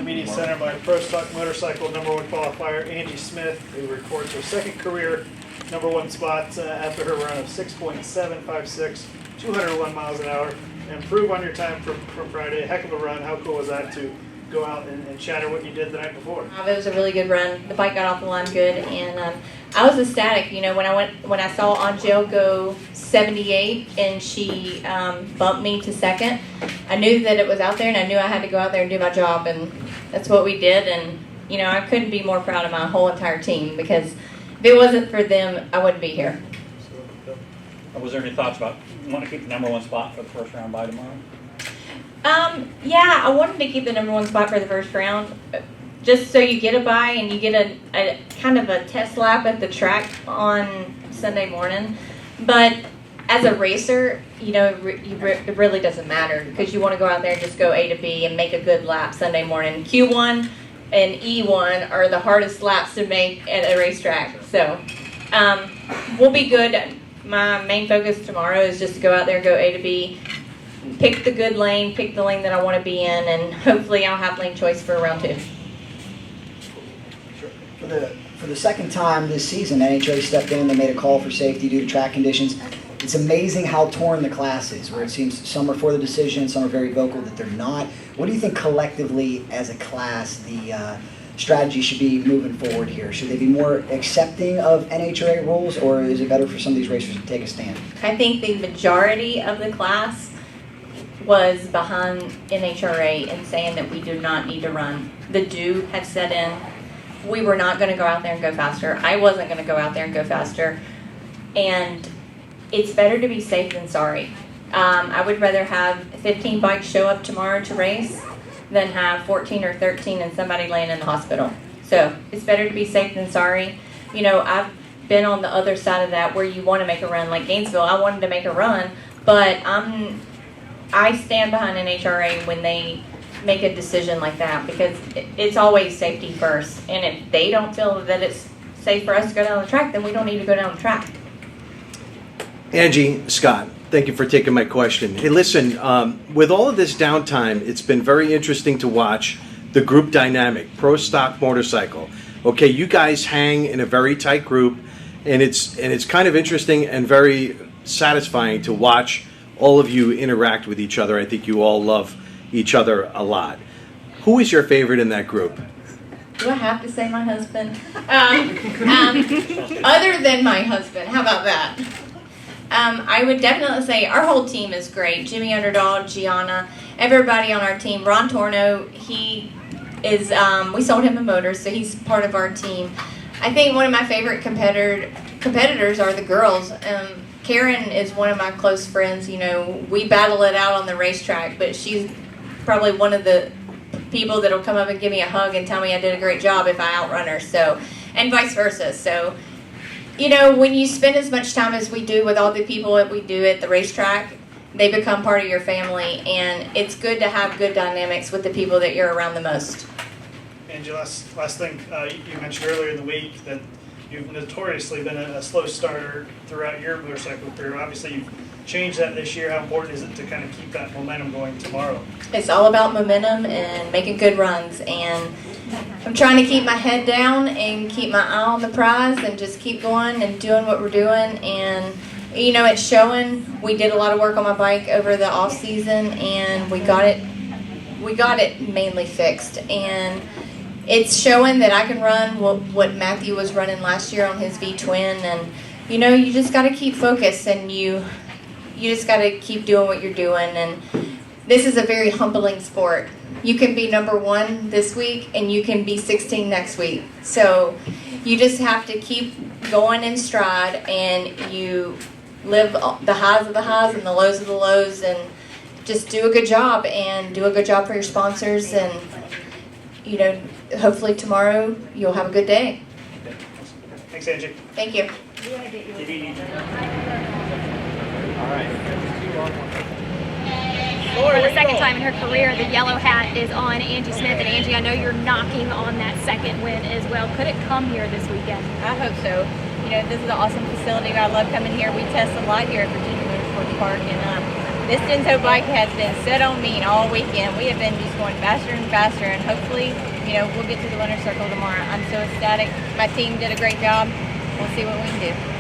Media Center by Pro Stock Motorcycle #1 qualifier Angie Smith, who records her second career #1 spot after her run of 6.756, 201 miles an hour. Improve on your time from Friday. Heck of a run. How cool was that to go out and shatter what you did the night before? It was a really good run. The bike got off the line good, and I was ecstatic. You know, when I saw Angie go 78 and she bumped me to second, I knew that it was out there, and I knew I had to go out there and do my job, and that's what we did. And you know, I couldn't be more proud of my whole entire team, because if it wasn't for them, I wouldn't be here. Was there any thoughts about wanting to keep the #1 spot for the first round by tomorrow? Yeah, I wanted to keep the #1 spot for the first round, just so you get a bye and you get a kind of a test lap at the track on Sunday morning. But as a racer, you know, it really doesn't matter, because you want to go out there and just go A to B and make a good lap Sunday morning. Q1 and E1 are the hardest laps to make at a racetrack, so we'll be good. My main focus tomorrow is just to go out there, go A to B, pick the good lane, pick the lane that I want to be in, and hopefully I'll have lane choice for round 2. For the second time this season, NHRA stepped in. They made a call for safety due to track conditions. It's amazing how torn the class is, where it seems some are for the decision, some are very vocal that they're not. What do you think collectively as a class the strategy should be moving forward here? Should they be more accepting of NHRA rules, or is it better for some of these racers to take a stand? I think the majority of the class was behind NHRA and saying that we do not need to run. The do had set in. We were not going to go out there and go faster. I wasn't going to go out there and go faster. And it's better to be safe than sorry. I would rather have 15 bikes show up tomorrow to race than have 14 or 13 and somebody laying in the hospital. So it's better to be safe than sorry. You know, I've been on the other side of that, where you want to make a run. Like Gainesville, I wanted to make a run, but I stand behind NHRA when they make a decision like that, because it's always safety first. And if they don't feel that it's safe for us to go down the track, then we don't need to go down the track. Angie, Scott, thank you for taking my question. Hey, listen, with all of this downtime, it's been very interesting to watch the group dynamic, Pro Stock Motorcycle. Okay, you guys hang in a very tight group, and it's kind of interesting and very satisfying to watch all of you interact with each other. I think you all love each other a lot. Who is your favorite in that group? Do I have to say my husband? Other than my husband, how about that? I would definitely say our whole team is great. Jimmy Underdog, Gianna, everybody on our team. Ron Torno, he is, we sold him a motor, so he's part of our team. I think one of my favorite competitors are the girls. Karen is one of my close friends. You know, we battle it out on the racetrack, but she's probably one of the people that'll come up and give me a hug and tell me I did a great job if I outrun her. So, and vice versa. So, you know, when you spend as much time as we do with all the people that we do at the racetrack, they become part of your family, and it's good to have good dynamics with the people that you're around the most. Angie, last thing, you mentioned earlier in the week that you've notoriously been a slow starter throughout your motorcycle career. Obviously, you've changed that this year. How important is it to kind of keep that momentum going tomorrow? It's all about momentum and making good runs, and I'm trying to keep my head down and keep my eye on the prize and just keep going and doing what we're doing. And you know, it's showing. We did a lot of work on my bike over the off season, and we got it mainly fixed, and it's showing that I can run what Matthew was running last year on his V-twin. And you know, you just got to keep focused, and you just got to keep doing what you're doing. And this is a very humbling sport. You can be #1 this week, and you can be 16 next week. So you just have to keep going in stride, and you live the highs of the highs and the lows of the lows, and just do a good job, and do a good job for your sponsors. And you know, hopefully tomorrow you'll have a good day. Thanks, Angie. Thank you. All right. For the second time in her career, the yellow hat is on Angie Smith. And Angie, I know you're knocking on that second win as well. Could it come here this weekend? I hope so. You know, this is an awesome facility. I love coming here. We test a lot here at Virginia Motorsports Park, and This Denso bike has been set on me all weekend. We have been just going faster and faster, and hopefully, we'll get to the winner's circle tomorrow. I'm so ecstatic. My team did a great job. We'll see what we can do.